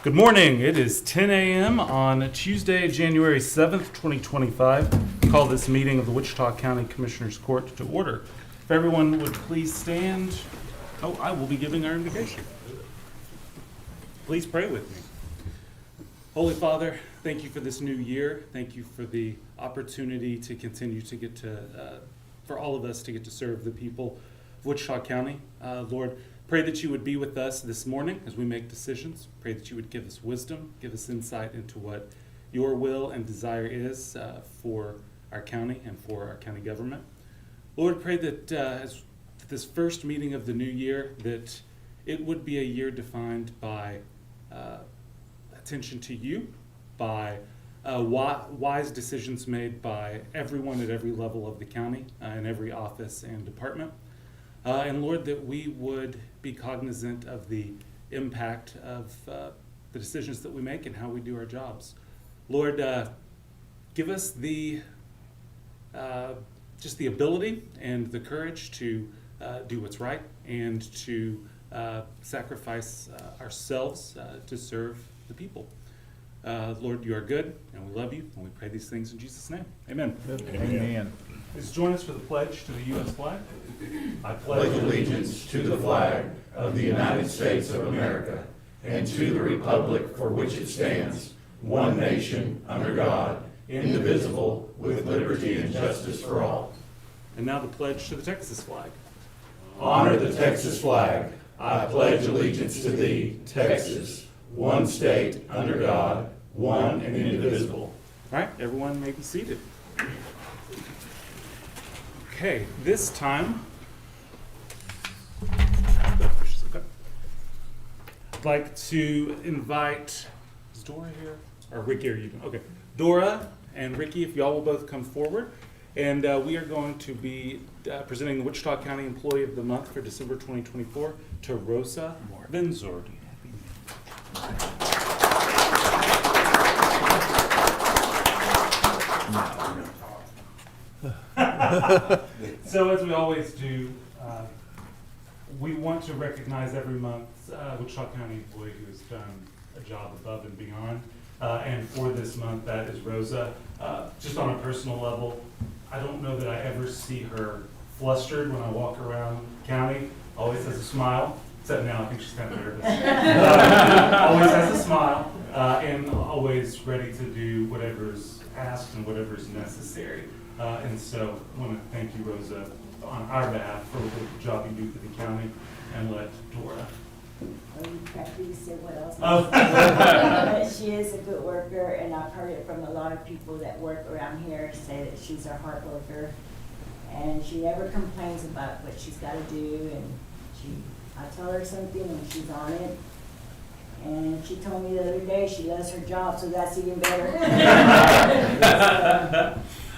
Good morning. It is 10 a.m. on Tuesday, January 7th, 2025. Call this meeting of the Wichita County Commissioners Court to order. If everyone would please stand. Oh, I will be giving our invocation. Please pray with me. Holy Father, thank you for this new year. Thank you for the opportunity to continue to get to, for all of us to get to serve the people of Wichita County. Lord, pray that you would be with us this morning as we make decisions. Pray that you would give us wisdom, give us insight into what your will and desire is for our county and for our county government. Lord, pray that as this first meeting of the new year, that it would be a year defined by attention to you, by wise decisions made by everyone at every level of the county, in every office and department. And Lord, that we would be cognizant of the impact of the decisions that we make and how we do our jobs. Lord, give us the just the ability and the courage to do what's right and to sacrifice ourselves to serve the people. Lord, you are good, and we love you, and we pray these things in Jesus' name. Amen. Amen. Please join us for the pledge to the U.S. flag. I pledge allegiance to the flag of the United States of America and to the republic for which it stands, one nation, under God, indivisible, with liberty and justice for all. And now the pledge to the Texas flag. Honor the Texas flag. I pledge allegiance to thee, Texas, one state, under God, one and indivisible. All right, everyone may be seated. Okay, this time, I'd like to invite, is Dora here? Or Ricky, are you? Okay, Dora and Ricky, if y'all will both come forward. And we are going to be presenting the Wichita County Employee of the Month for December 2024 to Rosa Benzor. So as we always do, we want to recognize every month Wichita County employee who has done a job above and beyond. And for this month, that is Rosa. Just on a personal level, I don't know that I ever see her flustered when I walk around county. Always has a smile, except now I think she's kind of nervous. Always has a smile, and always ready to do whatever's asked and whatever's necessary. And so I want to thank you, Rosa, on our behalf for the job you do for the county, and let Dora. Well, you practically said what else. Oh. She is a good worker, and I've heard it from a lot of people that work around here say that she's a hard worker, and she never complains about what she's got to do. And I tell her something, and she's on it. And she told me the other day she loves her job, so that's even better.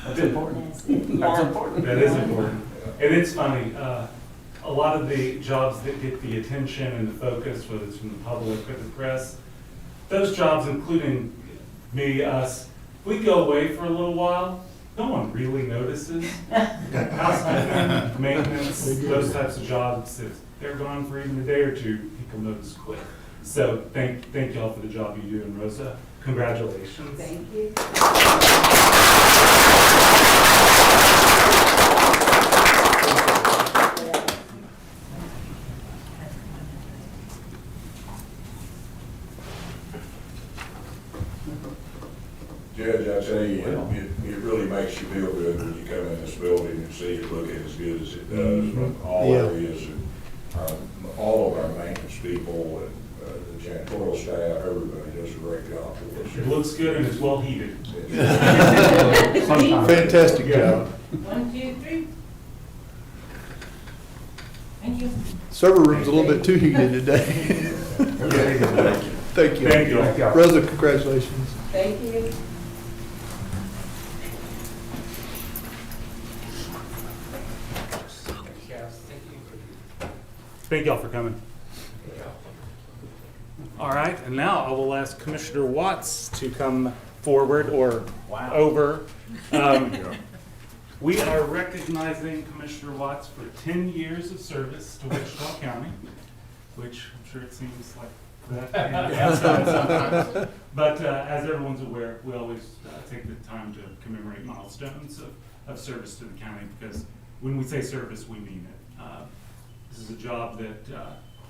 That's important. Yeah. That's important. That is important. And it's funny, a lot of the jobs that get the attention and the focus, whether it's from the public or the press, those jobs, including me, us, we go away for a little while, no one really notices. Housekeeping, maintenance, those types of jobs, if they're gone for even a day or two, people notice quick. So thank y'all for the job you do, and Rosa, congratulations. Thank you. Judge, I tell you, it really makes you feel good when you come in this building and see it looking as good as it does from all areas. And all of our maintenance people and the janitorial staff, everybody does a great job for us. It looks good and it's well heated. Fantastic job. 1, 2, 3. Thank you. Server room's a little bit too heated today. Thank you. Thank you. Rosa, congratulations. Thank you. Thank y'all for coming. All right, and now I will ask Commissioner Watts to come forward or over. We are recognizing Commissioner Watts for 10 years of service to Wichita County, which I'm sure it seems like Sometimes. But as everyone's aware, we always take the time to commemorate milestones of service to the county, because when we say service, we mean it. This is a job that,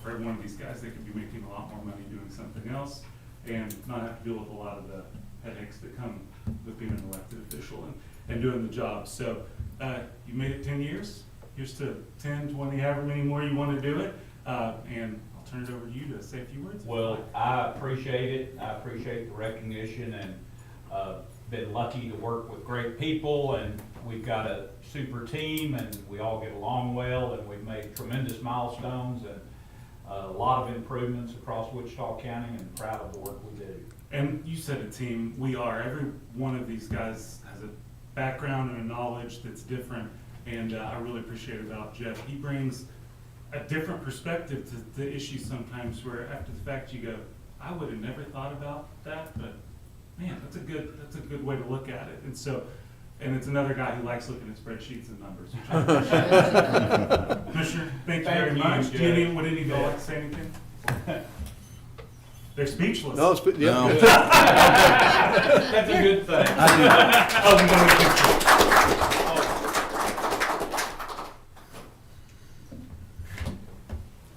for every one of these guys, they could be making a lot more money doing something else and not have to deal with a lot of the headaches that come with being an elected official and doing the job. So you made it 10 years. Here's to 10, 20, however many more you want to do it. And I'll turn it over to you to say a few words. Well, I appreciate it. I appreciate the recognition, and been lucky to work with great people, and we've got a super team, and we all get along well, and we've made tremendous milestones and a lot of improvements across Wichita County, and proud of the work we do. And you said a team. We are. Every one of these guys has a background and a knowledge that's different, and I really appreciate it about Jeff. He brings a different perspective to the issue sometimes, where after the fact you go, I would have never thought about that, but man, that's a good way to look at it. And so, and it's another guy who likes looking at spreadsheets and numbers, which I appreciate. Commissioner, thank you very much. Do you need, would any of y'all like to say anything? They're speechless. No, yeah. That's a good thing. Oh, we don't need to-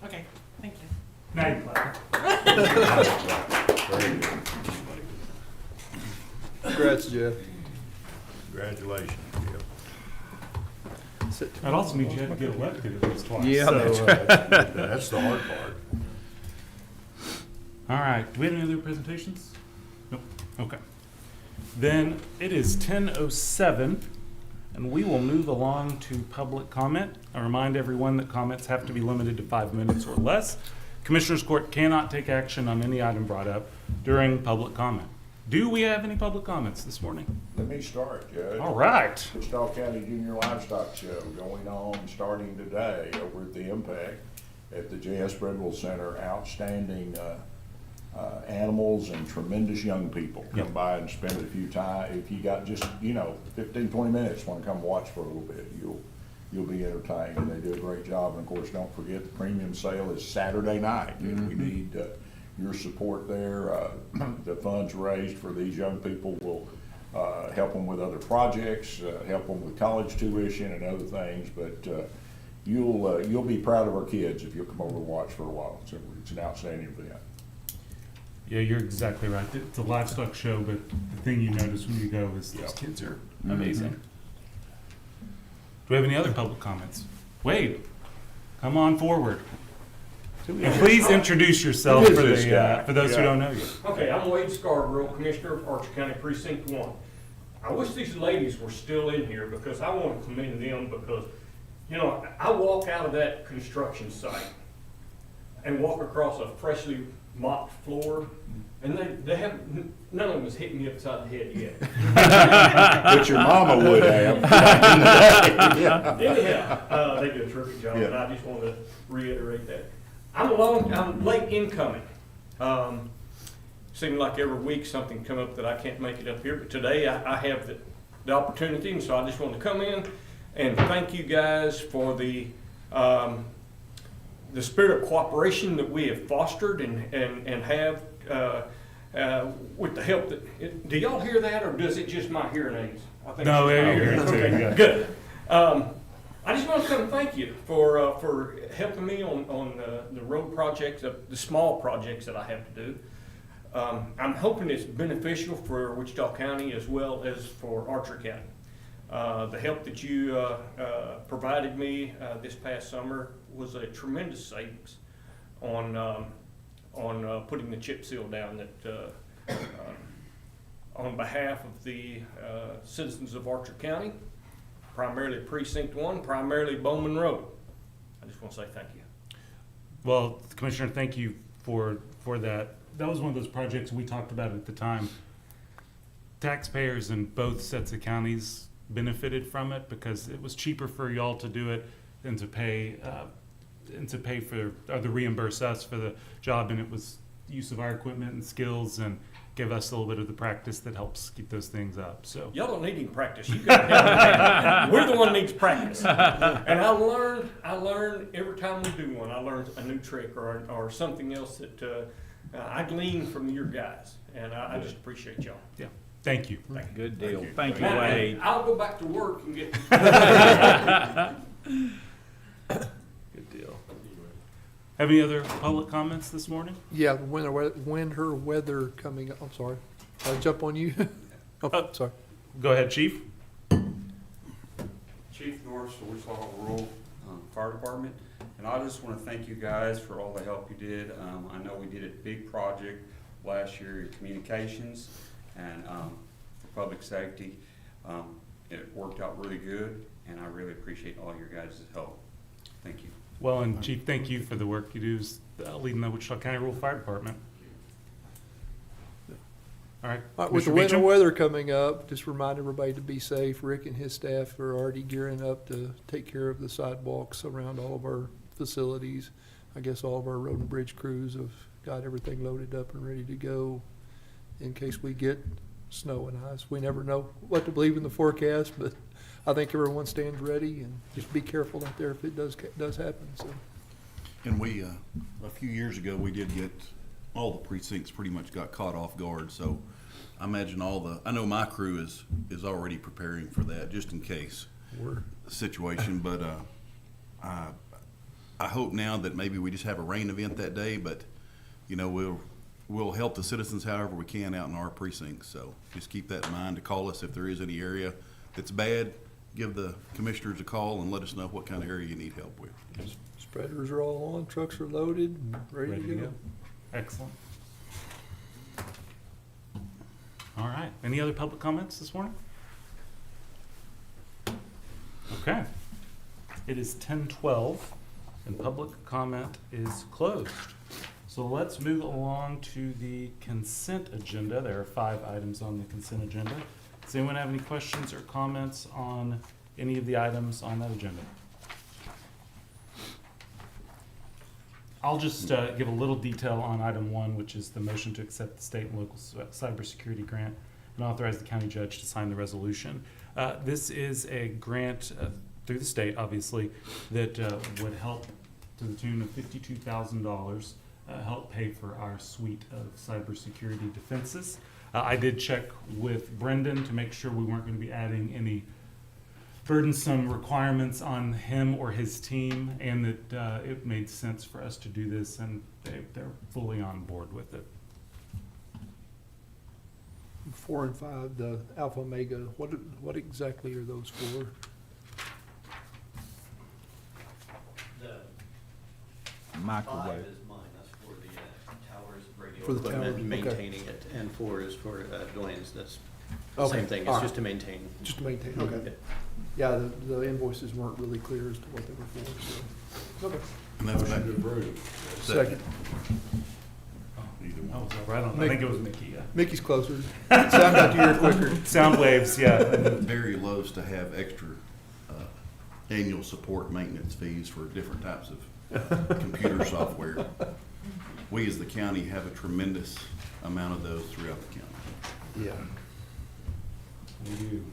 Okay, thank you. Now you clap. Congrats, Jeff. Congratulations, Jeff. That also means you had to get elected at least twice. Yeah, So, that's That's the hard part. all right, do we have any other presentations? Nope, okay. Then it is 10:07, and we will move along to public comment. I remind everyone that comments have to be limited to 5 minutes or less. Commissioners Court cannot take action on any item brought up during public comment. Do we have any public comments this morning? Let me start, Judge. All right. Wichita County Junior Livestock Show going on starting today over at the Impact at the J.S. Bridwell Center. Outstanding animals and tremendous young people. Come Yep. by and spend a few time. If you got just, 15, 20 minutes, want to come watch for a little bit, you'll be entertained. And they do a great job. And of course, don't forget the premium sale is Saturday night. And we need your support there. The funds raised for these young people will help them with other projects, help them with college tuition and other things. But you'll be proud of our kids if you'll come over and watch for a while. It's an outstanding event. Yeah, you're exactly right. It's a livestock show, but the thing you notice when you go is those kids are amazing. Do we have any other public comments? Wade, come on forward. And please introduce yourself Who is for this guy? the for those who don't know you. Okay, I'm Wade Scarborough, Commissioner of Archer County Precinct 1. I wish these ladies were still in here because I want to commend them because, I walk out of that construction site and walk across a freshly mopped floor, and they have, none of them has hit me upside the head yet. But your mama would have. Anyhow, they do a terrific job, and I just want to reiterate that. I'm late incoming. Seems like every week something come up that I can't make it up here, but today I have the opportunity, and so I just want to come in and thank you guys for the spirit of cooperation that we have fostered and have with the help that. Do y'all hear that, or does it just my hearing aids? I think No, it's just my you're hearing here aids. too, yeah. Good. I just want to come thank you for helping me on the road projects, the small projects that I have to do. I'm hoping it's beneficial for Wichita County as well as for Archer County. The help that you provided me this past summer was a tremendous savings on putting the chip seal down that on behalf of the citizens of Archer County, primarily Precinct 1, primarily Bowman Road. I just want to say thank you. Well, Commissioner, thank you for that. That was one of those projects we talked about at the time. Taxpayers in both sets of counties benefited from it because it was cheaper for y'all to do it than to pay for or to reimburse us for the job, and it was use of our equipment and skills and give us a little bit of the practice that helps keep those things up. So Y'all don't need any practice. You got help. We're the one that needs practice. And I learn every time we do one. I learn a new trick or something else I glean from your guys, and I just appreciate y'all. Yeah, thank you. Good Thank deal. you. Thank you, Now, Wade. I'll go back to work and get. Good deal. Have any other public comments this morning? Yeah, winter weather coming up. I'm sorry. I'll jump on you. Oh, sorry. Go ahead, Chief. Chief Norris, the Wichita Rural Fire Department, and I just want to thank you guys for all the help you did. I know we did a big project last year in communications and for public safety. It worked out really good, and I really appreciate all your guys' help. Thank you. Well, and Chief, thank you for the work you do leading the Wichita County Rural Fire Department. All right. With the Commissioner winter Beecham? weather coming up, just remind everybody to be safe. Rick and his staff are already gearing up to take care of the sidewalks around all of our facilities. I guess all of our road and bridge crews have got everything loaded up and ready to go in case we get snow and ice. We never know what to believe in the forecast, but I think everyone stands ready, and just be careful out there if it does happen, so. And we, a few years ago, we did get, all the precincts pretty much got caught off guard, so I imagine I know my crew is already preparing for that, just in case the situation, but, I hope now that maybe we just have a rain event that day, but, you know, we'll help the citizens however we can out in our precincts, so just keep that in mind to call us if there is any area that's bad. Give the commissioners a call and let us know what kind of area you need help with. Spreaders are all on, trucks are loaded, and ready to go. Excellent. All right. Any other public comments this morning? Okay. It is 10:12 and public comment is closed. So let's move along to the consent agenda. There are 5 items on the consent agenda. Does anyone have any questions or comments on any of the items on that agenda? I'll just give a little detail on item 1, which is the motion to accept the state and local cybersecurity grant and authorize the county judge to sign the resolution. This is a grant through the state, obviously, that would help to the tune of $52,000, help pay for our suite of cybersecurity defenses. I did check with Brendan to make sure we weren't going to be adding any burdensome requirements on him or his team, and that it made sense for us to do this, and they're fully on board with it. 4 and 5, the Alpha Omega, what exactly are those for? Microwave. 5 is mine, that's for the towers, radio For the equipment, towers, and okay. maintaining it, and 4 is for Dwayne's, that's the Okay, same thing, all it's right. just to maintain. Just to maintain, okay. Yeah, the invoices weren't really clear as to what they were for, so. Okay. And that's Motion back. to approve. Second. Either I one. was right on. I think it was Mickey. Yeah. Mickey's closer. Sound got to your quicker. Sound waves. Yeah. Barry loves to have extra annual support maintenance fees for different types of computer software. We as the county have a tremendous amount of those throughout the county. Yeah. We do.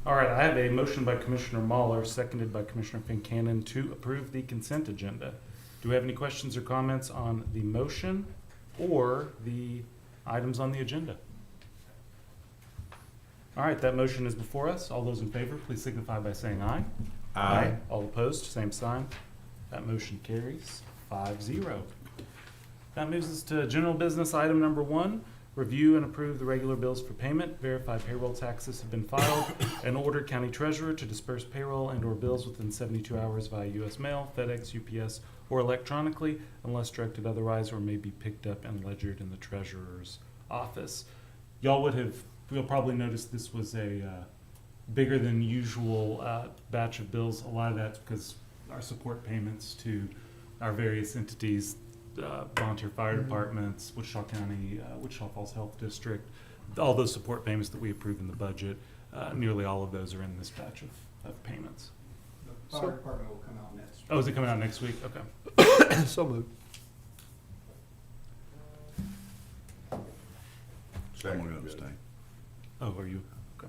All right, I have a motion by Commissioner Mahler, seconded by Commissioner Fincannon to approve the consent agenda. Do we have any questions or comments on the motion or the items on the agenda? All right, that motion is before us. All those in favor, please signify by saying aye. Aye. All opposed, same sign. That motion carries 5-0. That moves us to general business item number 1. Review and approve the regular bills for payment, verify payroll taxes have been filed, and order county treasurer to disperse payroll and/or bills within 72 hours via U.S. mail, FedEx, UPS, or electronically, unless directed otherwise, or may be picked up and ledgered in the treasurer's office. You'll probably notice this was a bigger than usual batch of bills. A lot of that's because our support payments to our various entities, volunteer fire departments, Wichita County, Wichita Falls Health District, all those support payments that we approve in the budget, nearly all of those are in this batch of payments. The fire department will come out next. Oh, is it coming out next week? Okay. So moved. Someone gonna abstain. Oh, are you? Okay.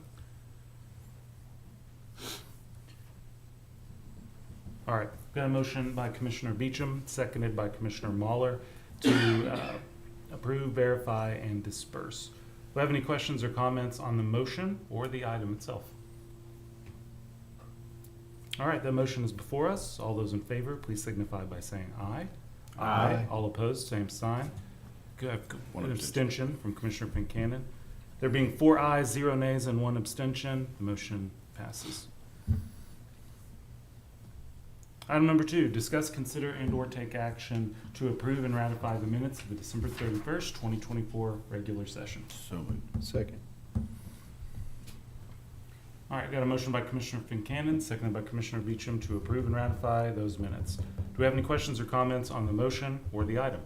All right, got a motion by Commissioner Beecham, seconded by Commissioner Mahler to approve, verify, and disperse. Do we have any questions or comments on the motion or the item itself? All right, that motion is before us. All those in favor, please signify by saying aye. Aye. All opposed, same sign. One An abstention. abstention from Commissioner Fincannon. There being 4 ayes, 0 nays, and 1 abstention, the motion passes. Item number 2, discuss, consider, and/or take action to approve and ratify the minutes of the December 31st, 2024 regular session. So moved. Second. All right, got a motion by Commissioner Fincannon, seconded by Commissioner Beecham to approve and ratify those minutes. Do we have any questions or comments on the motion or the item?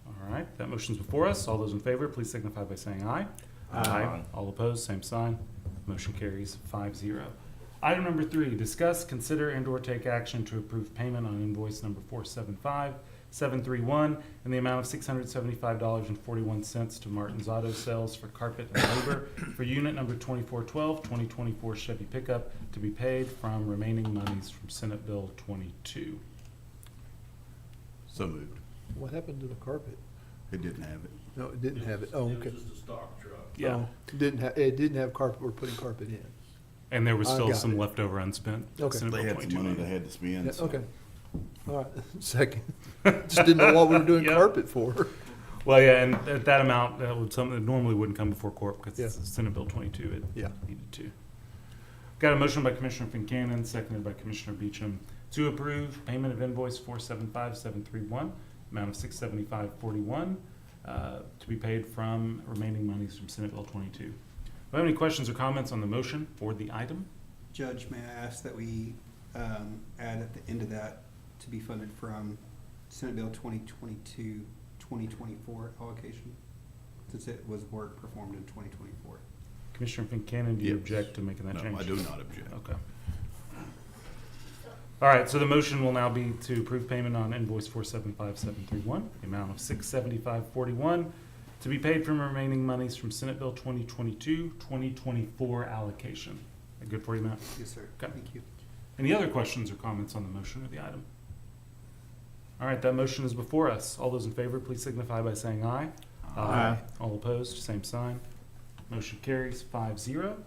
All right, that motion's before us. All those in favor, please signify by saying aye. Aye. All opposed, same sign. Motion carries 5-0. Item number 3, discuss, consider, and/or take action to approve payment on invoice number 475731 in the amount of $675.41 to Martin's Auto Sales for carpet and labor for unit number 2412, 2024 Chevy pickup to be paid from remaining monies from Senate Bill 22. So moved. What happened to the carpet? It didn't have it. No, it didn't have it. Oh, okay. Yeah, Oh, it didn't have carpet. We're putting carpet in. and there was I still got some it. leftover unspent. Okay. Senate They Bill had 22 some money money. they had to spend. Yeah, so- okay. All right. Second. Just didn't know what we were doing Yep. carpet for. Well, yeah, and at that amount, that would something that normally wouldn't come before court because Yeah. it's Senate Bill 22. It Yeah. needed to. Got a motion by Commissioner Fincannon, seconded by Commissioner Beecham to approve payment of invoice 475731, amount of $675.41, to be paid from remaining monies from Senate Bill 22. Do we have any questions or comments on the motion or the item? Judge, may I ask that we add at the end of that to be funded from Senate Bill 2022-2024 allocation, since it was work performed in 2024? Commissioner Fincannon, do you Yes. object to making that No, change? I do not object. Okay. All right, so the motion will now be to approve payment on invoice 475731, the amount of $675.41 to be paid from remaining monies from Senate Bill 2022-2024 allocation. That good for you, Matt? Yes, sir. Okay. Thank you. Any other questions or comments on the motion or the item? All right, that motion is before us. All those in favor, please signify by saying aye. Aye. All opposed, same sign. Motion carries 5-0.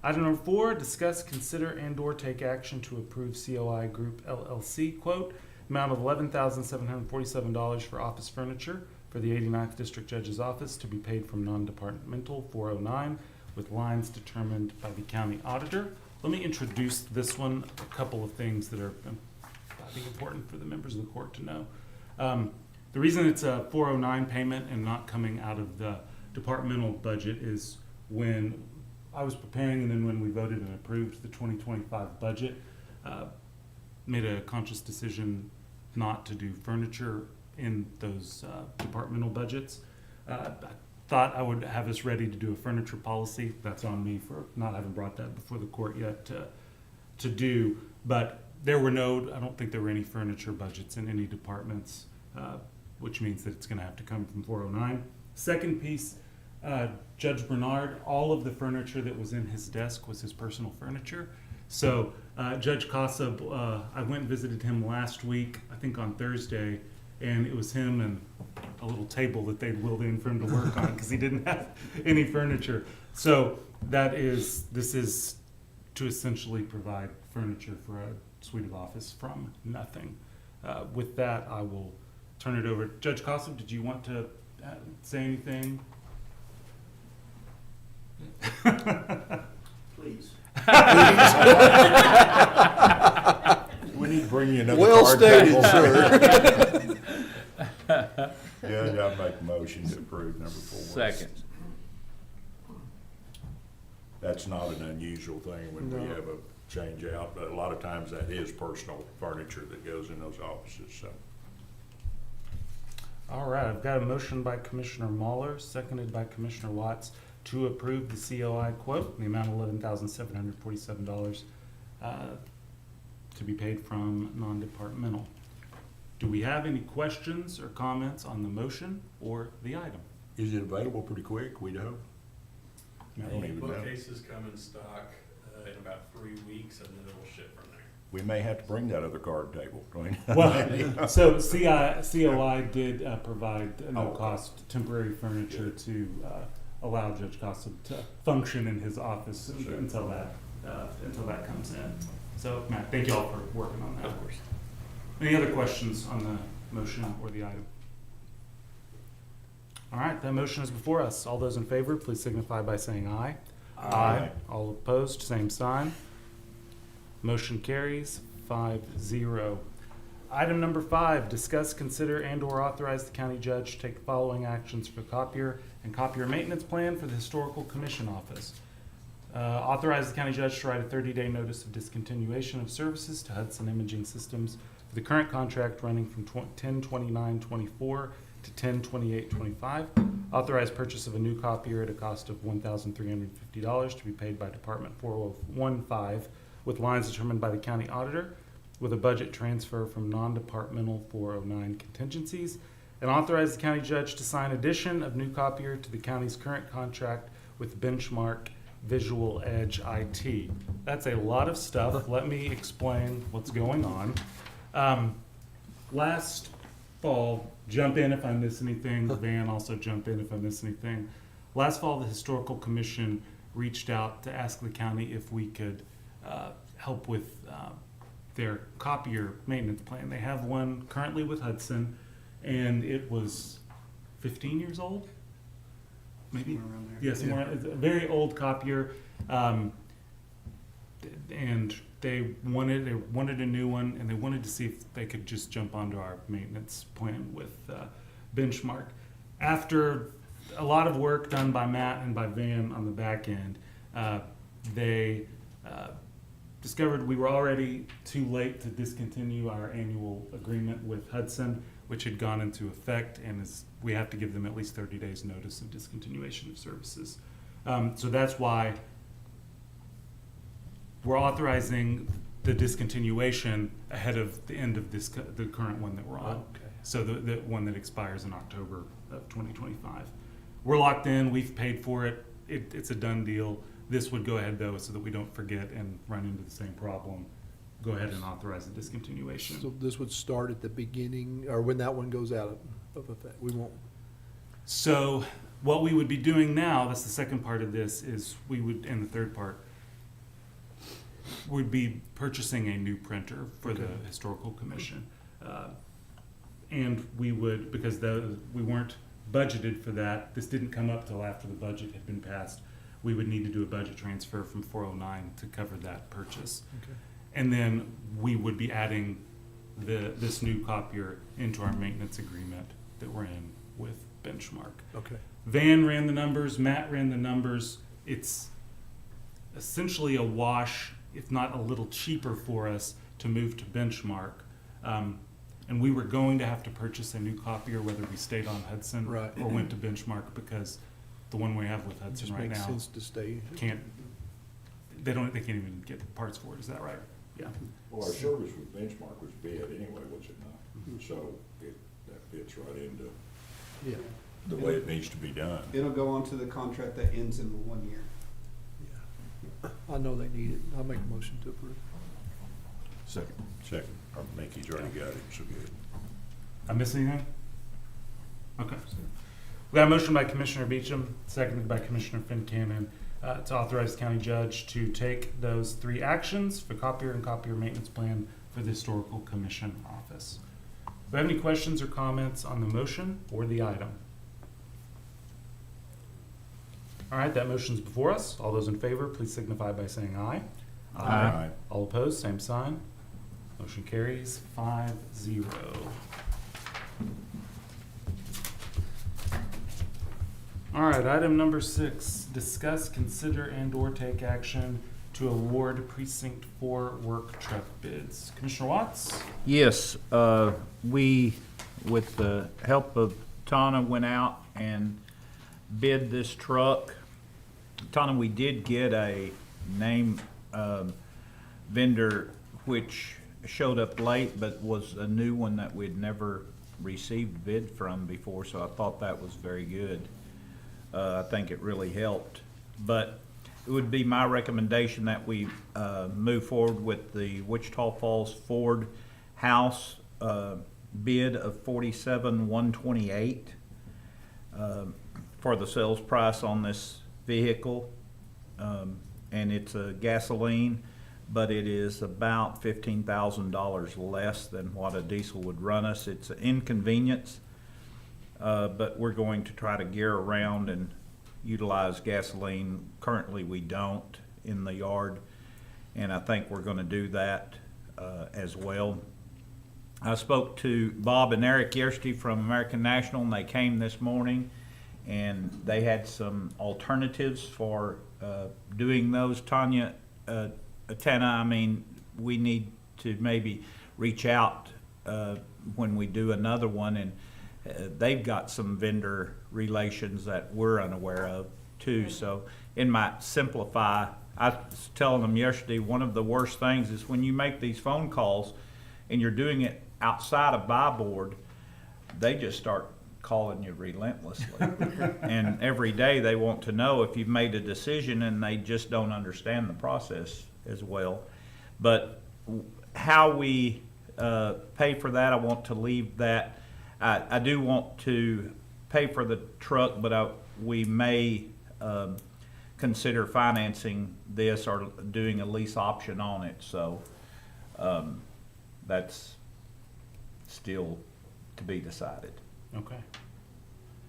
Item number 4, discuss, consider, and/or take action to approve COI Group LLC quote amount of $11,747 for office furniture for the 89th District Judge's Office to be paid from non-departmental 409 with lines determined by the county auditor. Let me introduce this one, a couple of things that are I think important for the members of the court to know. The reason it's a 409 payment and not coming out of the departmental budget is when I was preparing and then when we voted and approved the 2025 budget, made a conscious decision not to do furniture in those departmental budgets. I thought I would have us ready to do a furniture policy. That's on me for not having brought that before the court yet to do. But I don't think there were any furniture budgets in any departments, which means that it's going to have to come from 409. Second piece, Judge Bernard, all of the furniture that was in his desk was his personal furniture. So Judge Casa, I went and visited him last week, I think on Thursday, and it was him and a little table that they'd wheeled in for him to work on because he didn't have any furniture. So this is to essentially provide furniture for a suite of office from nothing. With that, I will turn it over. Judge Casa, did you want to say anything? Please. We need to bring you another Well card stated, table. sir. Judge, I make a motion to approve number 4. Second. That's not an unusual thing when we No. have a change out, but a lot of times that is personal furniture that goes in those offices, so. All right, I've got a motion by Commissioner Mahler, seconded by Commissioner Watts, to approve the COI quote in the amount of $11,747 to be paid from non-departmental. Do we have any questions or comments on the motion or the item? Is it available pretty quick? We'd hope. I don't even know. Bookcases come in stock in about 3 weeks, and then it'll ship from there. We may have to bring that other card table. Well, so COI did provide Oh, okay. no-cost temporary furniture to allow Judge Costa to function in his office Sure. until that comes in. So, Matt, thank you all for working on that. Of course. Any other questions on the motion or the item? All right, that motion is before us. All those in favor, please signify by saying aye. Aye. All opposed, same sign. Motion carries 5-0. Item number 5, discuss, consider, and/or authorize the county judge to take the following actions for copier and copier maintenance plan for the Historical Commission Office. Authorize the county judge to write a 30-day notice of discontinuation of services to Hudson Imaging Systems for the current contract running from 10/29/24 to 10/28/25. Authorize purchase of a new copier at a cost of $1,350 to be paid by Department 4015 with lines determined by the county auditor, with a budget transfer from non-departmental 409 contingencies, and authorize the county judge to sign addition of new copier to the county's current contract with Benchmark Visual Edge IT. That's a lot of stuff. Let me explain what's going on. Last fall, jump in if I miss anything. Van, also jump in if I miss anything. Last fall, the Historical Commission reached out to ask the county if we could help with their copier maintenance plan. They have one currently with Hudson, and it was 15 years old, maybe. Somewhere around there. Yes, it's a very old copier, and they wanted a new one, and they wanted to see if they could just jump onto our maintenance plan with Benchmark. After a lot of work done by Matt and by Van on the back end, they discovered we were already too late to discontinue our annual agreement with Hudson, which had gone into effect, and we have to give them at least 30 days notice of discontinuation of services. So that's why we're authorizing the discontinuation ahead of the end of the current one that we're on. Okay. So the one that expires in October of 2025. We're locked in, we've paid for it, it's a done deal. This would go ahead though, so that we don't forget and run into the same problem. Go ahead and authorize the discontinuation. So this would start at the beginning, or when that one goes out of effect? We won't, So what we would be doing now, that's the second part of this, is we would, and the third part, would be purchasing a new printer for the Historical Commission. And we would, because we weren't budgeted for that, this didn't come up till after the budget had been passed, we would need to do a budget transfer from 409 to cover that purchase. okay. And then we would be adding this new copier into our maintenance agreement that we're in with Benchmark. Okay. Van ran the numbers, Matt ran the numbers. It's essentially a wash, if not a little cheaper for us to move to Benchmark. And we were going to have to purchase a new copier, whether we stayed on Hudson Right. or went to Benchmark, because the one we have with It Hudson just right makes now sense to stay. they can't even get parts for it. Is that right? Yeah. Well, our service with Benchmark was bid anyway, was it not? So that fits right into Yeah, the way it needs to be done. It'll go on to the contract that ends in 1 year. yeah. I know they need it. I'll make a motion to approve. Second. I think he's already got it, so good. I miss anything? Okay. We got a motion by Commissioner Beecham, seconded by Commissioner Fincannon, to authorize the county judge to take those 3 actions for copier and copier maintenance plan for the Historical Commission Office. Do we have any questions or comments on the motion or the item? All right, that motion's before us. All those in favor, please signify by saying aye. Aye. All opposed, same sign. Motion carries 5-0. All right, item number 6, discuss, consider, and/or take action to award Precinct 4 work truck bids. Commissioner Watts? Yes, we, with the help of Tana, went out and bid this truck. Tana, we did get a name vendor which showed up late, but was a new one that we'd never received bid from before, so I thought that was very good. I think it really helped. But it would be my recommendation that we move forward with the Wichita Falls Ford House bid of $47,128 for the sales price on this vehicle. And it's a gasoline, but it is about $15,000 less than what a diesel would run us. It's an inconvenience, but we're going to try to gear around and utilize gasoline. Currently, we don't in the yard, and I think we're going to do that as well. I spoke to Bob and Eric yesterday from American National, and they came this morning, and they had some alternatives for doing those. Tanya, Tana, I mean, we need to maybe reach out when we do another one, and they've got some vendor relations that we're unaware of too. So it might simplify. I was telling them yesterday, one of the worst things is when you make these phone calls and you're doing it outside of buy board, they just start calling you relentlessly. And every day they want to know if you've made a decision, and they just don't understand the process as well. But how we pay for that, I want to leave that. I do want to pay for the truck, but we may consider financing this or doing a lease option on it. So that's still to be decided. Okay.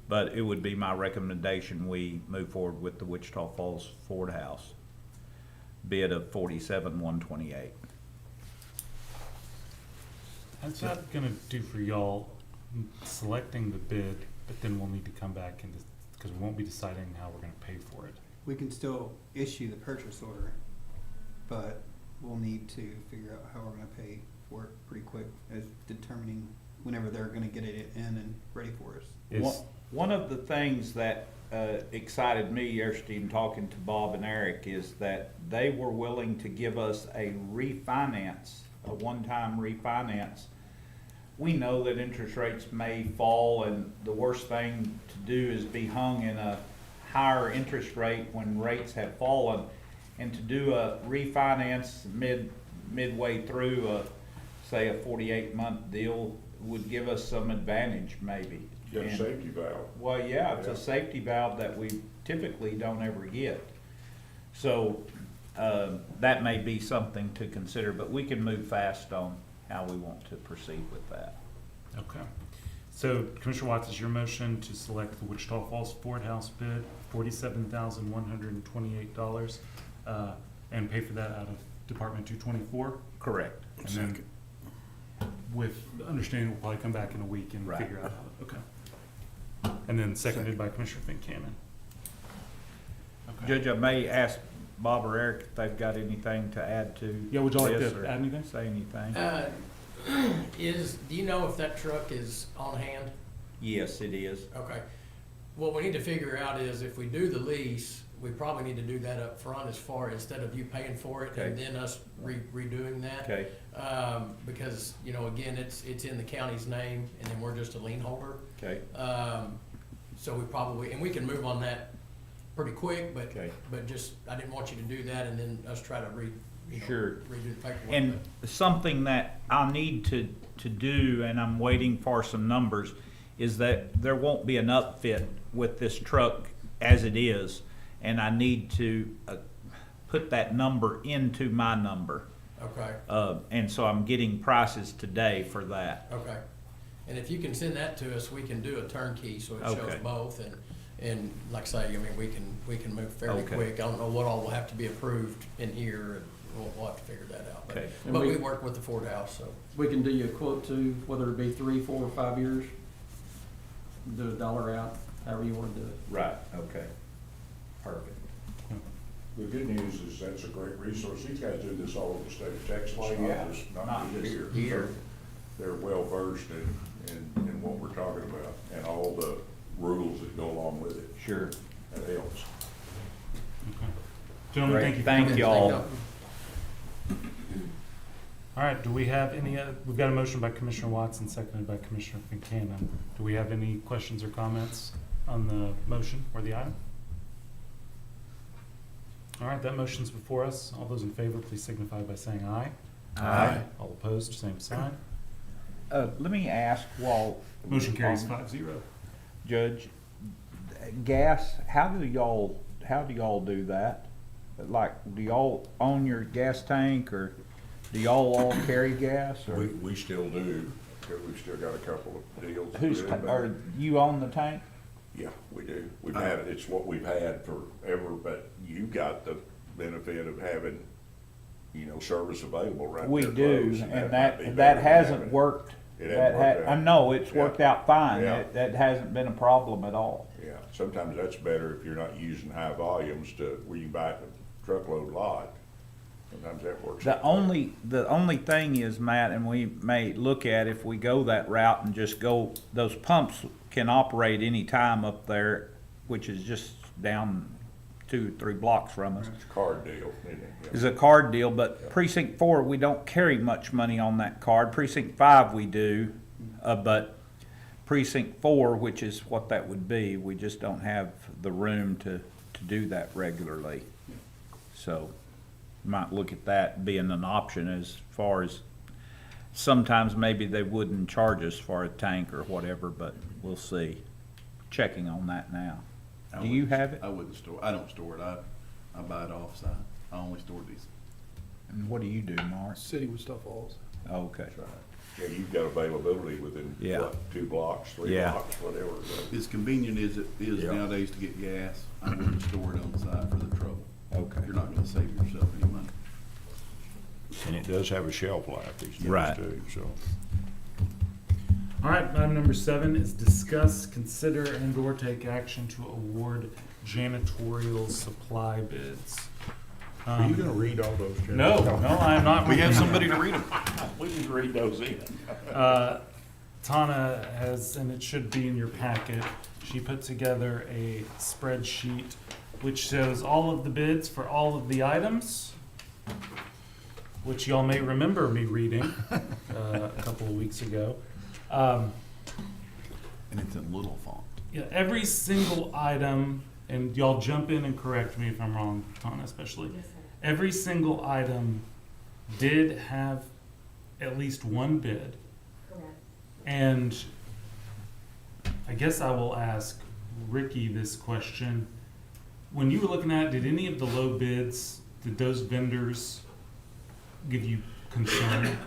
But it would be my recommendation we move forward with the Wichita Falls Ford House bid of $47,128. How's that gonna do for y'all selecting the bid, but then we'll need to come back and, because we won't be deciding how we're gonna pay for it? We can still issue the purchase order, but we'll need to figure out how we're gonna pay for it pretty quick, as determining whenever they're gonna get it in and ready for us. One of the things that excited me yesterday in talking to Bob and Eric is that they were willing to give us a refinance, a one-time refinance. We know that interest rates may fall, and the worst thing to do is be hung in a higher interest rate when rates have fallen. And to do a refinance midway through say a 48-month deal would give us some advantage maybe. Get a safety valve. Well, yeah, it's a safety valve that we typically don't ever get. So that may be something to consider, but we can move fast on how we want to proceed with that. Okay. So Commissioner Watts, is your motion to select the Wichita Falls Ford House bid, $47,128, and pay for that out of Department 224? Correct. And then with understanding we'll probably come back in a week and figure out how to, okay. And then seconded by Commissioner Fincannon. Okay. Judge, I may ask Bob or Eric if they've got anything to add to. Yeah, would you like this to or add anything? Say anything? Do you know if that truck is on hand? Yes, it is. Okay. What we need to figure out is if we do the lease, we probably need to do that up front as far, instead of you paying for it and then us redoing that. Okay. Because, you know, again, it's in the county's name, and then we're just a lien holder. Okay. So we probably, and we can move on that pretty quick, but Okay. but just, I didn't want you to do that and then us try to redo the paperwork. And something that I need to do, and I'm waiting for some numbers, is that there won't be an upfit with this truck as it is, and I need to put that number into my number. Okay. And so I'm getting prices today for that. Okay. And if you can send that to us, we can do a turnkey, so it shows Okay. both, and like I say, I mean, we can move fairly Okay. quick. I don't know what all will have to be approved in here, and we'll have to figure that out. But, Okay. but we work with the Ford House, so. We can do you a quote too, whether it be 3, 4, or 5 years. Do a dollar out, however you want to do it. Right, okay. Perfect. The good news is that's a great resource. These guys do this all over the state of Texas, Well, yeah. not just here. Here. They're well versed in what we're talking about and all the rules that go along with it. Sure. That helps. Okay. Gentlemen, Great. thank you. for Thank coming. you all. All right, do we have any, we've got a motion by Commissioner Watson, seconded by Commissioner Fincannon. Do we have any questions or comments on the motion or the item? All right, that motion's before us. All those in favor, please signify by saying aye. Aye. All opposed, same sign. Let me ask, while. Motion carries 5-0. Judge, gas, how do y'all do that? Like, do y'all own your gas tank, or do y'all all carry gas, or? We still do, because we've still got a couple of deals. Who's, or you own the tank? Yeah, we do. We've had, it's what we've had forever, but you got the benefit of having, you know, service available right there. We do, close, and might be that better than hasn't having- worked. It hasn't worked I out. know, it's Yeah. worked out fine. Yeah. That hasn't been a problem at all. Yeah, sometimes that's better if you're not using high volumes to, where you buy a truckload lot. Sometimes that works. The only thing is, Matt, and we may look at if we go that route and just go, those pumps can operate any time up there, which is just down 2-3 blocks from us. It's a card deal, isn't it? Yeah. Is a card deal, but precinct 4, we don't carry much money on that card. Precinct 5, we do, but precinct 4, which is what that would be, we just don't have the room to do that regularly. So, might look at that being an option as far as, sometimes maybe they wouldn't charge us for a tank or whatever, but we'll see. Checking on that now. Do you have it? I wouldn't store, I don't store it, I buy it off-site. I only store these. And what do you do, Mark? City Wichita Falls. Okay. That's right. Yeah, you've got availability within, Yeah. what, 2 blocks, 3 Yeah. blocks, whatever. So, As convenient as it is Yeah. nowadays to get gas, I wouldn't store it on site for the trouble. Okay. You're not gonna save yourself any money. And it does have a shelf life, these things Right. too, so. All right, item number 7 is discuss, consider, and/or take action to award janitorial supply bids. Are you gonna read all those? Jerry? No, I am not. We have reading somebody them. to read them. We can read those in. Tana has, and it should be in your packet, she put together a spreadsheet which shows all of the bids for all of the items, which y'all may remember me reading a couple of weeks ago. And it's in little font. Yeah, every single item, and y'all jump in and correct me if I'm wrong, Tana especially. Every single item did have at least one bid. Correct. And I guess I will ask Ricky this question. When you were looking at it, did any of the low bids, did those vendors give you concern?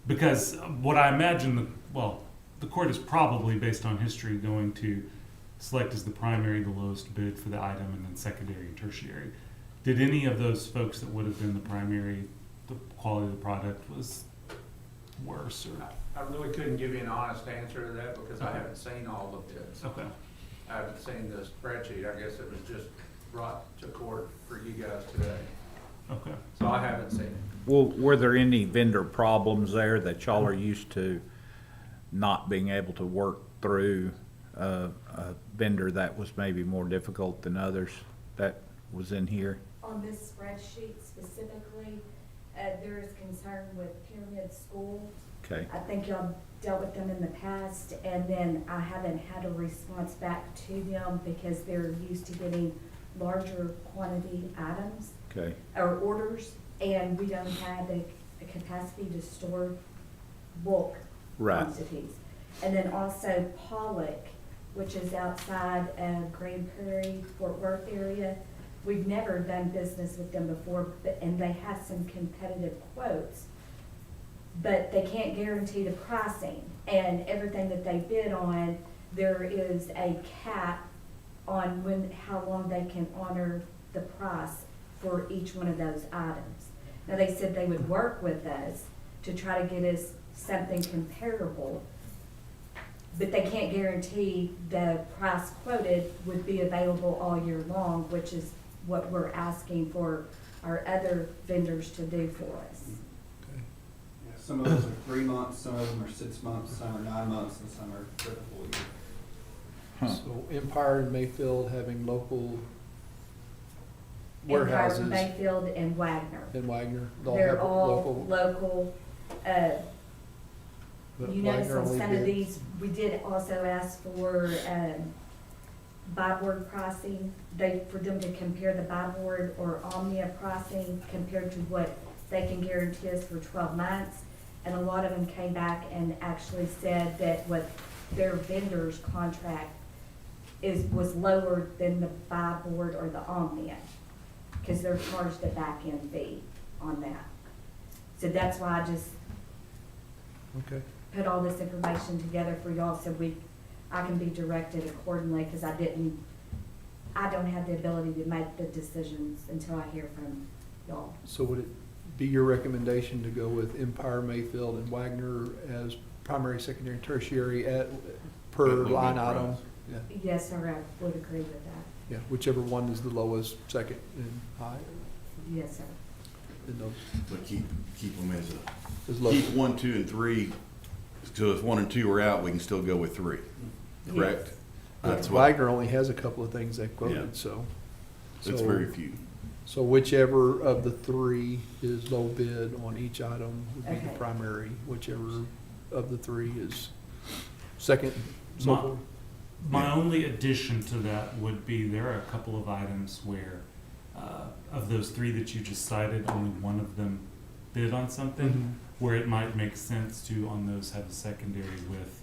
Because what I imagine, the court is probably, based on history, going to select as the primary the lowest bid for the item, and then secondary and tertiary. Did any of those folks that would have been the primary, the quality of the product was worse, or? I really couldn't give you an honest answer to that because I haven't seen all the bids. Okay. I haven't seen the spreadsheet. I guess it was just brought to court for you guys today. Okay. So I haven't seen it. Well, were there any vendor problems there that y'all are used to not being able to work through a vendor that was maybe more difficult than others that was in here? On this spreadsheet specifically, there is concern with Pyramid School. Okay. I think y'all dealt with them in the past, and then I haven't had a response back to them because they're used to getting larger quantity items Okay. or orders, and we don't have a capacity to store bulk Right. quantities. And then also Pollock, which is outside of Grand Prairie, Fort Worth area. We've never done business with them before, and they have some competitive quotes, but they can't guarantee the pricing. And everything that they bid on, there is a cap on how long they can honor the price for each one of those items. Now, they said they would work with us to try to get us something comparable, but they can't guarantee the price quoted would be available all year long, which is what we're asking for our other vendors to do for us. Yeah, some of those are 3 months, some of them are 6 months, some are 9 months, and some are for the full year. Huh. So Empire and Mayfield having local Empire, warehouses Mayfield, and Wagner. in Wagner. They're have all local. but You notice Wagner on only some of bids. these, we did also ask for buy board pricing, for them to compare the buy board or Omnia pricing compared to what they can guarantee us for 12 months. And a lot of them came back and actually said that what their vendor's contract was lower than the buy board or the Omnia, because they're charged a back-end fee on that. So that's why I just Okay. put all this information together for y'all so I can be directed accordingly, because I don't have the ability to make the decisions until I hear from y'all. So would it be your recommendation to go with Empire, Mayfield, and Wagner as primary, secondary, and tertiary per At a little line bit item? price. Yeah, Yes, sir, I would agree with that. yeah, whichever one is the lowest, second, and high, Yes, sir. and those But keep them as low. keep 1, 2, and 3, so if 1 and 2 are out, we can still go with 3, correct? That's what, Wagner only has a couple of things they Yeah. quoted, so. it's so- very few. So whichever of the three is low bid on each item would be the Okay. primary, whichever of the three is second, so My- forth. My only addition to that would be there are a couple of items where, of those three that you just cited, only one of them bid on something, Mhm. where it might make sense to, on those, have a secondary with,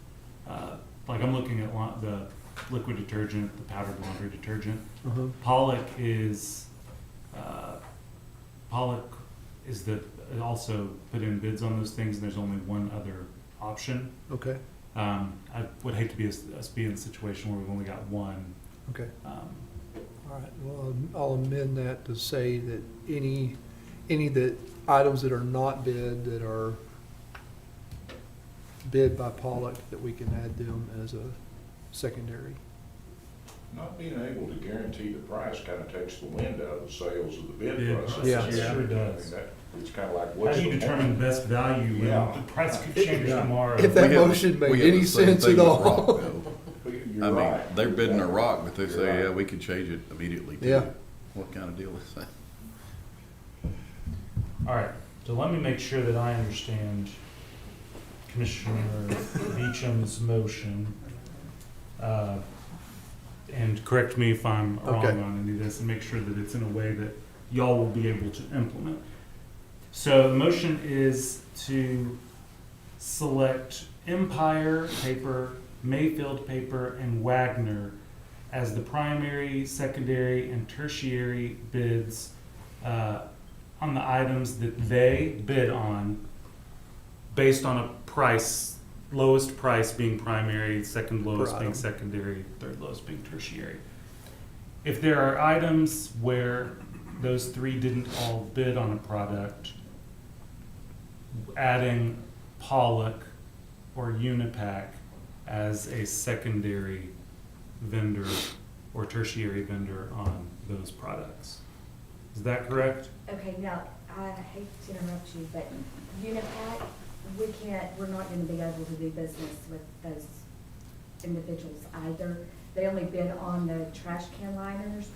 like I'm looking at the liquid detergent, the powdered laundry detergent. Uh-huh. Pollock is also put in bids on those things, and there's only one other option. Okay, I would hate to be us be in a situation where we've only got one. okay. All right, well, I'll amend that to say that any items that are not bid, that are bid by Pollock, that we can add them as a secondary. Not being able to guarantee the price kind of takes the wind out of the sails of the bid Bid process. Yeah. process, I sure mean, does. It's kind of like, How what's do you the determine the point? best value when Yeah. the price could change tomorrow? If that We have- motion made we have any the same sense thing at with all. rock, though. You're I mean, right. they're bidding a rock, but they You're say, right. yeah, we could change it immediately too. Yeah. What kind of deal is that? All right, so let me make sure that I understand Commissioner Beecham's motion. And correct me if I'm wrong Okay. on any of this, and make sure that it's in a way that y'all will be able to implement. So the motion is to select Empire paper, Mayfield paper, and Wagner as the primary, secondary, and tertiary bids on the items that they bid on based on a price, lowest price being primary, second lowest being item. secondary, third lowest being tertiary. If there are items where those three didn't all bid on a product, adding Pollock or Unipack as a secondary vendor or tertiary vendor on those products. Is that correct? Okay, now, I hate to interrupt you, but Unipack, we're not gonna be able to do business with those individuals either. They only bid on the trash can liners,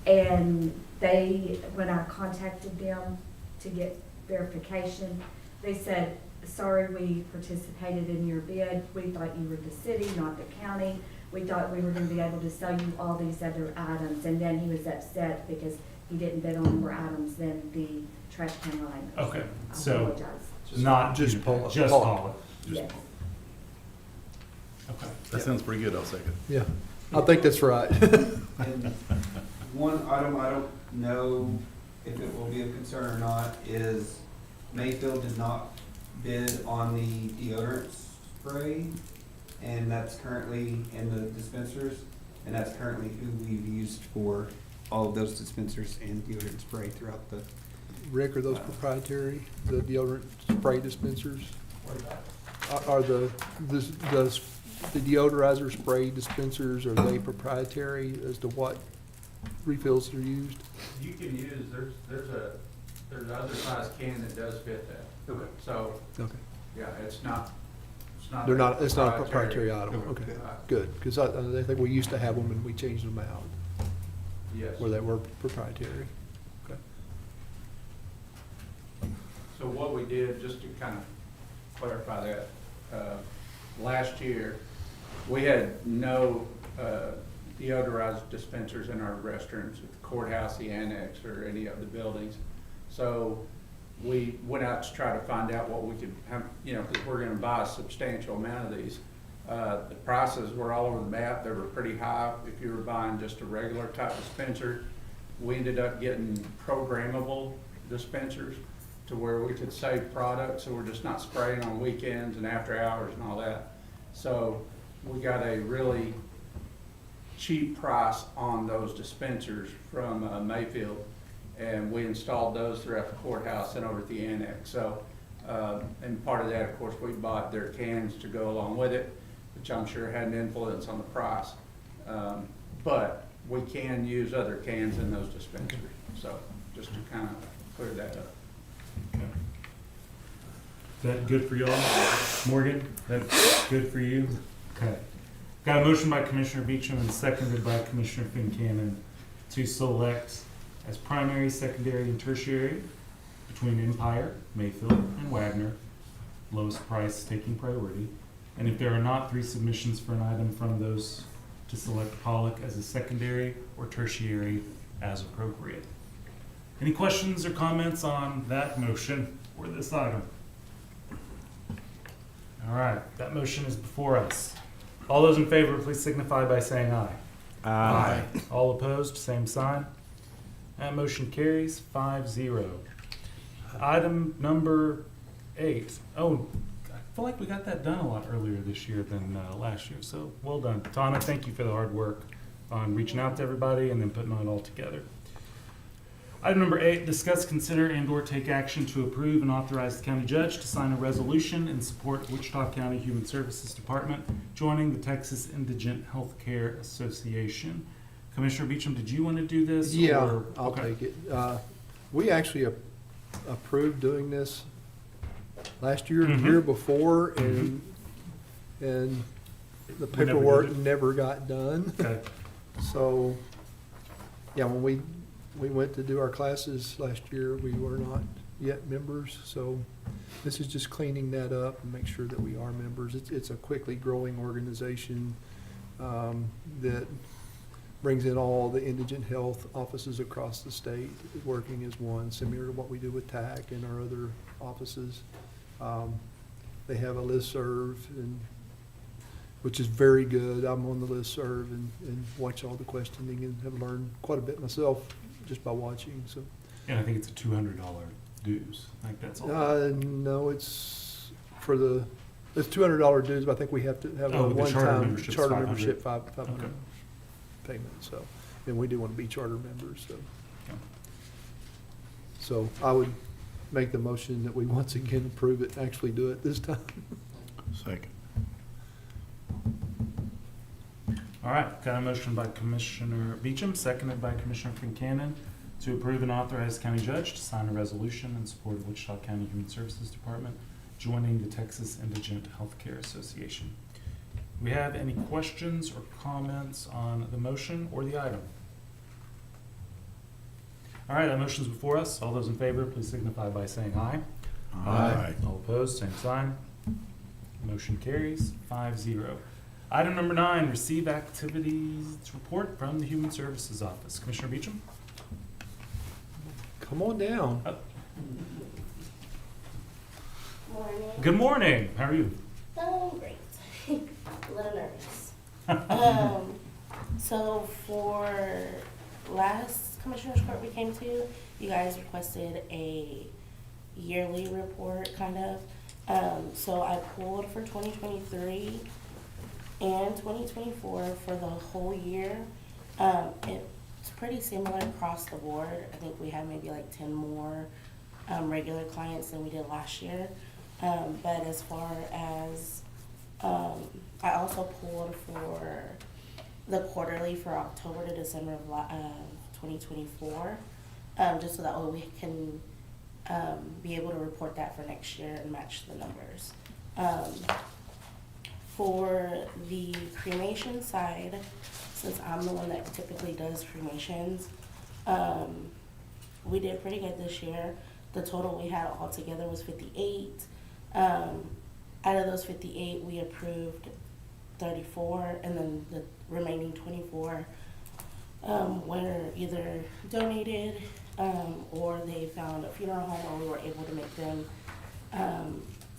and when I contacted them to get verification, they said, sorry, we participated in your bid, we thought you were the city, not the county, we thought we were gonna be able to sell you all these other items, and then he was upset because he didn't bid on more items than the trash can liners. Okay, I so apologize. not Just Unipack, Pollock. just Pollock. Pollock. Yes. Okay. That sounds pretty good, I'll second. Yeah, I think that's right. And one item I don't know if it will be a concern or not is Mayfield did not bid on the deodorant spray, and that's currently in the dispensers, and that's currently who we've used for all of those dispensers and deodorant spray throughout the. Rick, are those proprietary, the deodorant spray dispensers? Are the deodorizer spray dispensers, are they proprietary as to what refills are used? You can use, there's an other size can that does fit that. Okay. So, Okay. yeah, it's not It's not a proprietary item, okay, Right. good, because I think we used to have them and we changed them out, Yes. where they were proprietary. Okay. So what we did, just to kind of clarify that, last year, we had no deodorized dispensers in our restrooms at the courthouse, the annex, or any of the buildings. So we went out to try to find out what we could, because we're gonna buy a substantial amount of these. The prices were all over the map. They were pretty high if you were buying just a regular type dispenser. We ended up getting programmable dispensers to where we could save product, so we're just not spraying on weekends and after hours and all that. So we got a really cheap price on those dispensers from Mayfield, and we installed those throughout the courthouse and over at the annex. So, and part of that, of course, we bought their cans to go along with it, which I'm sure had an influence on the price. But we can use other cans in those dispensers, so just to kind of clear that up. Okay. Is that good for y'all? Morgan, that's good for you? Okay. Got a motion by Commissioner Beecham and seconded by Commissioner Fincannon to select as primary, secondary, and tertiary between Empire, Mayfield, and Wagner, lowest price taking priority. And if there are not 3 submissions for an item from those, to select Pollock as a secondary or tertiary as appropriate. Any questions or comments on that motion or this item? All right, that motion is before us. All those in favor, please signify by saying aye. Aye. All opposed, same sign. That motion carries 5-0. Item number 8. Oh, I feel like we got that done a lot earlier this year than last year, so well done. Tana, thank you for the hard work on reaching out to everybody and then putting it all together. Item number 8, discuss, consider, and/or take action to approve and authorize the county judge to sign a resolution in support of Wichita County Human Services Department joining the Texas Indigent Healthcare Association. Commissioner Beecham, did you want to do this? Yeah, or- I'll okay. take it. We actually approved doing this last year, the year before, and the We never paperwork did it. never got done. Okay. So, yeah, when we went to do our classes last year, we were not yet members, so this is just cleaning that up and make sure that we are members. It's a quickly growing organization that brings in all the indigent health offices across the state, working as one, similar to what we do with TAC and our other offices. They have a listserv, which is very good. I'm on the listserv and watch all the questioning and have learned quite a bit myself just by watching. So, And I think it's a $200 dues. I think that's all. no, it's for it's $200 dues, but I think we have to have a Oh, the charter one-time membership's charter 500. membership, $500 Okay. payment. So, and we do want to be charter members. So, Okay. so I would make the motion that we once again approve it and actually do it this time. Second. All right, got a motion by Commissioner Beecham, seconded by Commissioner Fincannon to approve and authorize county judge to sign a resolution in support of Wichita County Human Services Department joining the Texas Indigent Healthcare Association. Do we have any questions or comments on the motion or the item? All right, that motion's before us. All those in favor, please signify by saying aye. Aye. All opposed, same sign. Motion carries 5-0. Item number 9, receive activities report from the Human Services Office. Commissioner Beecham? Come on down. Morning. Good morning. How are you? Great. A little nervous. So for last Commissioner's Court we came to, you guys requested a yearly report, kind of. So I pulled for 2023 and 2024 for the whole year. It's pretty similar across the board. I think we have maybe like 10 more regular clients than we did last year. But as far as, I also pulled for the quarterly for October to December of 2024, just so that way we can be able to report that for next year and match the numbers. For the cremation side, since I'm the one that typically does cremations, we did pretty good this year. The total we had altogether was 58. Out of those 58, we approved 34, and then the remaining 24 were either donated or they found a funeral home, or we were able to make them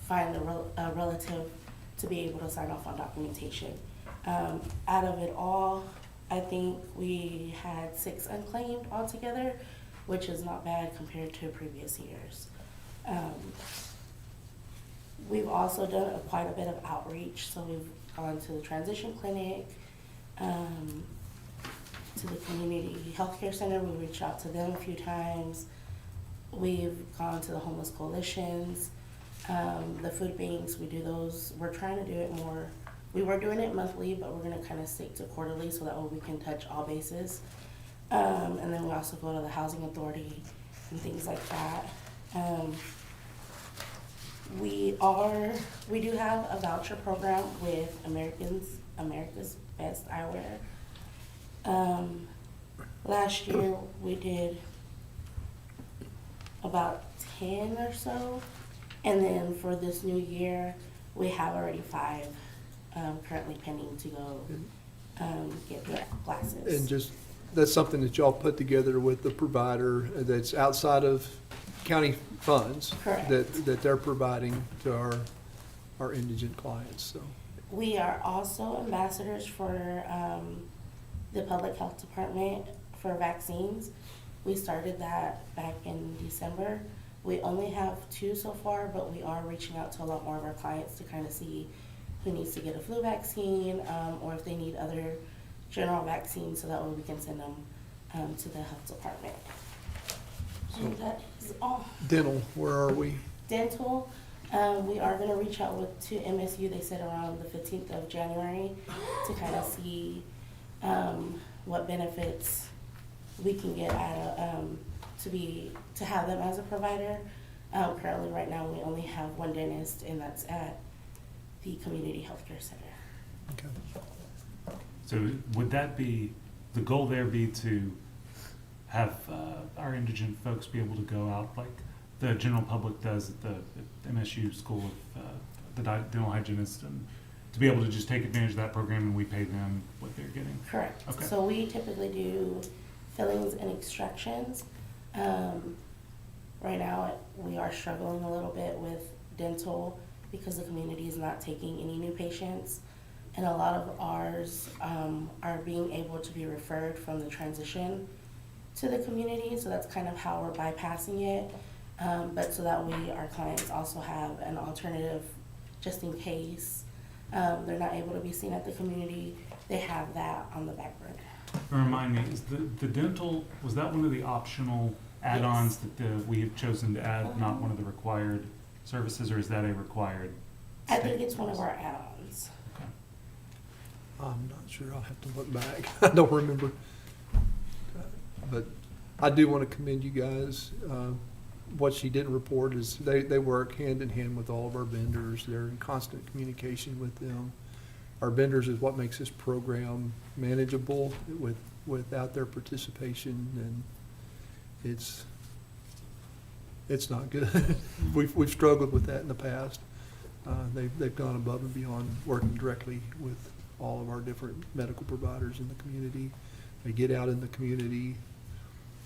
find a relative to be able to sign off on documentation. Out of it all, I think we had 6 unclaimed altogether, which is not bad compared to previous years. We've also done quite a bit of outreach, so we've gone to the transition clinic, to the community healthcare center. We reached out to them a few times. We've gone to the homeless coalitions, the food banks. We do those. We're trying to do it more. We were doing it monthly, but we're going to kind of stick to quarterly so that way we can touch all bases. And then we also go to the housing authority and things like that. We do have a voucher program with America's Best Eyewear. Last year we did about 10 or so, and then for this new year we have already 5 currently pending to go get their glasses. And just, that's something that y'all put together with the provider that's outside of county funds. Correct. That they're providing to our indigent clients, so. We are also ambassadors for the Public Health Department for vaccines. We started that back in December. We only have 2 so far, but we are reaching out to a lot more of our clients to kind of see who needs to get a flu vaccine, or if they need other general vaccines, so that way we can send them to the health department. And that is all. Dental, where are we? Dental, we are going to reach out to MSU. They said around the 15th of January to kind of see what benefits we can get out of to have them as a provider. Currently, right now, we only have 1 dentist, and that's at the community healthcare center. Okay. So would that be, the goal there be to have our indigent folks be able to go out like the general public does at the MSU School of the dental hygienist, and to be able to just take advantage of that program and we pay them what they're getting? Correct. Okay. So we typically do fillings and extractions. Right now, we are struggling a little bit with dental because the community is not taking any new patients. And a lot of ours are being able to be referred from the transition to the community. So that's kind of how we're bypassing it. But so that way our clients also have an alternative just in case they're not able to be seen at the community. They have that on the back burner. Remind me, is the dental, was that one of the optional add-ons that we have chosen to add, not one of the required services, or is that a required? I think it's one of our add-ons. Okay. I'm not sure, I'll have to look back. I don't remember. But I do want to commend you guys. What she didn't report is they work hand in hand with all of our vendors. They're in constant communication with them. Our vendors is what makes this program manageable without their participation, and it's not good. We've struggled with that in the past. They've gone above and beyond working directly with all of our different medical providers in the community. They get out in the community.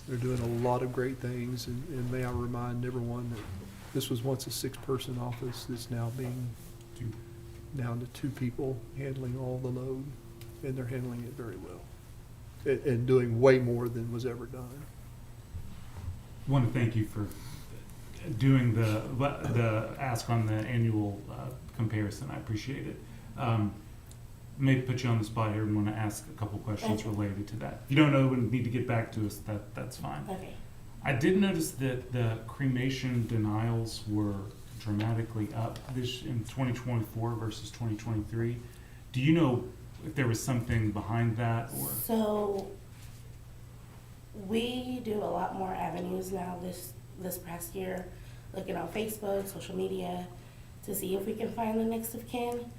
They're doing a lot of great things, and may I remind everyone that this was once a 6-person office that's now being down to 2 people handling all the load, and they're handling it very well and doing way more than was ever done. I want to thank you for doing the ask on the annual comparison. I appreciate it. Maybe put you on the spot here and want to ask a couple questions related to that. If you don't know and need to get back to us, that's fine. Okay. I did notice that the cremation denials were dramatically up in 2024 versus 2023. Do you know if there was something behind that, or? So we do a lot more avenues now this past year, looking on Facebook, social media, to see if we can find the next of kin.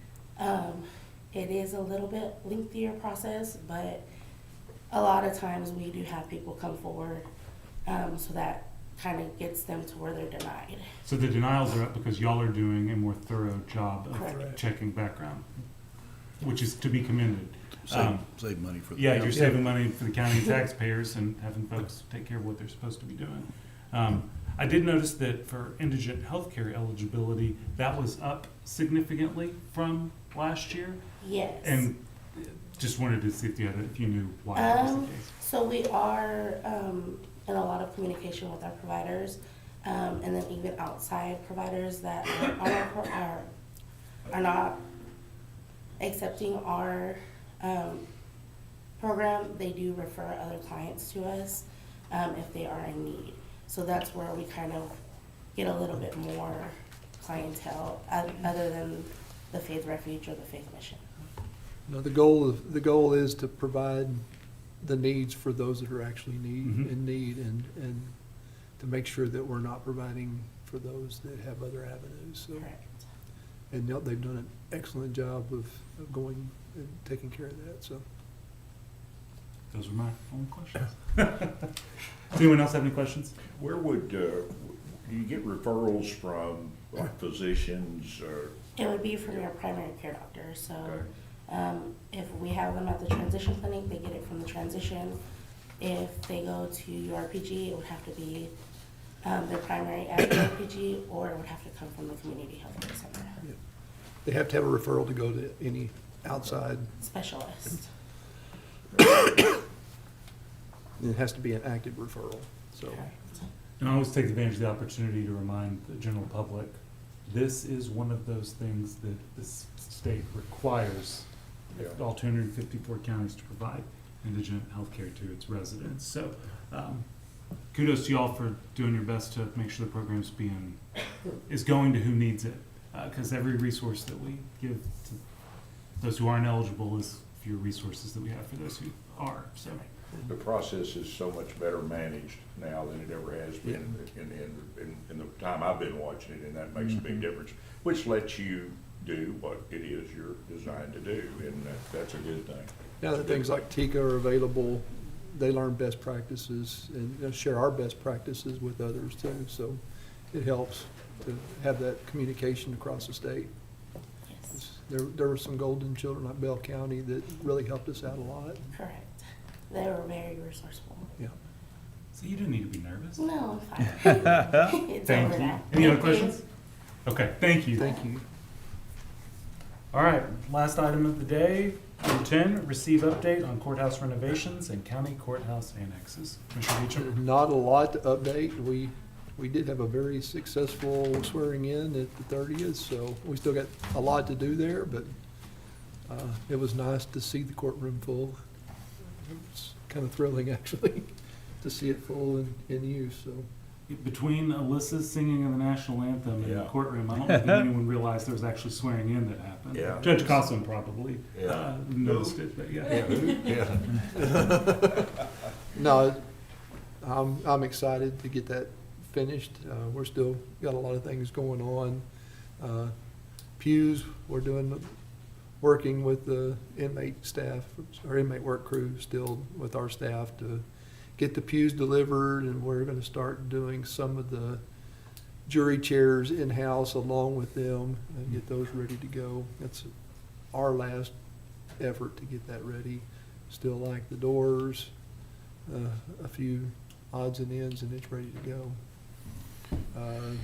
It is a little bit lengthier process, but a lot of times we do have people come forward, so that kind of gets them to where they're denied. So the denials are up because y'all are doing a more thorough job of Correct. checking background. which is to be commended. Save money for the. Yeah, you're county. saving money for the county taxpayers and having folks take care of what they're supposed to be doing. I did notice that for indigent healthcare eligibility, that was up significantly from last year. Yes. And just wanted to see if you knew why that was the case. So we are in a lot of communication with our providers, and then even outside providers that are not accepting our program. They do refer other clients to us if they are in need. So that's where we kind of get a little bit more clientele other than the Faith Refuge or the Faith Mission. No, the goal is to provide the needs for those that are actually in need, and to make sure that we're not providing for those that have other avenues. So, Correct. and they've done an excellent job of going and taking care of that. So, Those were my only questions. Does anyone else have any questions? Where would, do you get referrals from, like, physicians or? It would be from your primary care doctor. So Okay. if we have them at the transition clinic, they get it from the transition. If they go to URPG, it would have to be their primary at URPG, or it would have to come from the community health care center. they have to have a referral to go to any outside. Specialist. It has to be an active referral. So, And I always take advantage of the opportunity to remind the general public, this is one of those things that this state requires all 254 counties to provide indigent health care to its residents. So kudos to y'all for doing your best to make sure the program's is going to who needs it. Because every resource that we give to those who aren't eligible is fewer resources that we have for those who are. So The process is so much better managed now than it ever has been in the time I've been watching it, and that makes a big difference, which lets you do what it is you're designed to do, and that's a good thing. now that things like TICA are available, they learn best practices and share our best practices with others too. So it helps to have that communication across the state. Yes. There were some golden children like Bell County that really helped us out a lot. Correct. They were very resourceful. Yeah. So you didn't need to be nervous. No, I'm fine. It's Thank over you. now. Any other Thank you. questions? Okay, thank you. Thank you. All right, last item of the day, number 10, receive update on courthouse renovations and county courthouse annexes. Commissioner Beecham? Not a lot to update. We did have a very successful swearing in at the 30th, so we still got a lot to do there, but it was nice to see the courtroom full. It's kind of thrilling, actually, to see it full in use, so. Between Alyssa singing the national anthem in the Yeah. courtroom, I don't think anyone realized there was actually swearing in that happened. Yeah. Judge Cosson probably Yeah. noticed it, but yeah. Yeah. No, I'm excited to get that finished. We're still got a lot of things going on. Pews, we're working with the inmate staff, or inmate work crew still with our staff to get the pews delivered, and we're gonna start doing some of the jury chairs in-house along with them and get those ready to go. That's our last effort to get that ready. Still like the doors, a few odds and ends, and it's ready to go.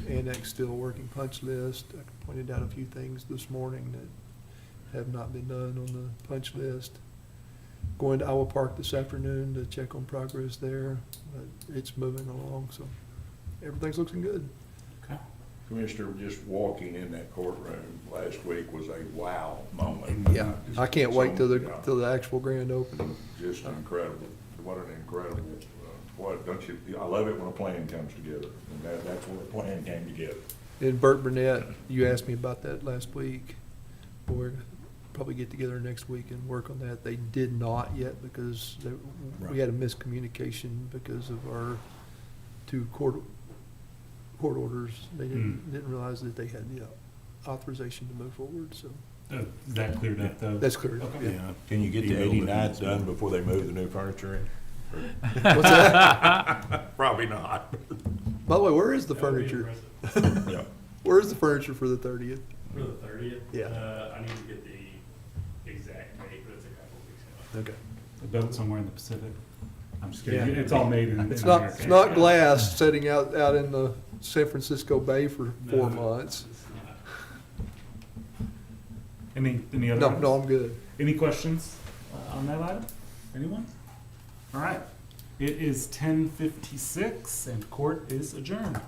Annex still working punch list. I pointed out a few things this morning that have not been done on the punch list. Going to Iowa Park this afternoon to check on progress there, but it's moving along, so everything's looking good. Okay. Commissioner, just walking in that courtroom last week was a wow moment. Yeah, I can't wait till the actual grand opening. Just incredible. What an incredible, don't you, I love it when a plan comes together, and that's where a plan came together. And Burt Burnett, you asked me about that last week. We're probably get together next week and work on that. They did not yet because we had a miscommunication because of our two court orders. They didn't realize that they had the authorization to move forward, so. Is that cleared up though? That's cleared up, Okay. yeah. Can you get the 89 done before they move the new furniture in? What's that? Probably not. By the way, where is the furniture? Yeah. Where is the furniture for the 30th? For the 30th? Yeah. I need to get the exact Okay. A boat somewhere in the Pacific. I'm just kidding. Yeah. It's all made in It's America. it's not glass sitting out in the San Francisco Bay for 4 months. Any other? No, items? no, I'm good. Any questions on that item? Anyone? All right. It is 10:56 and court is adjourned.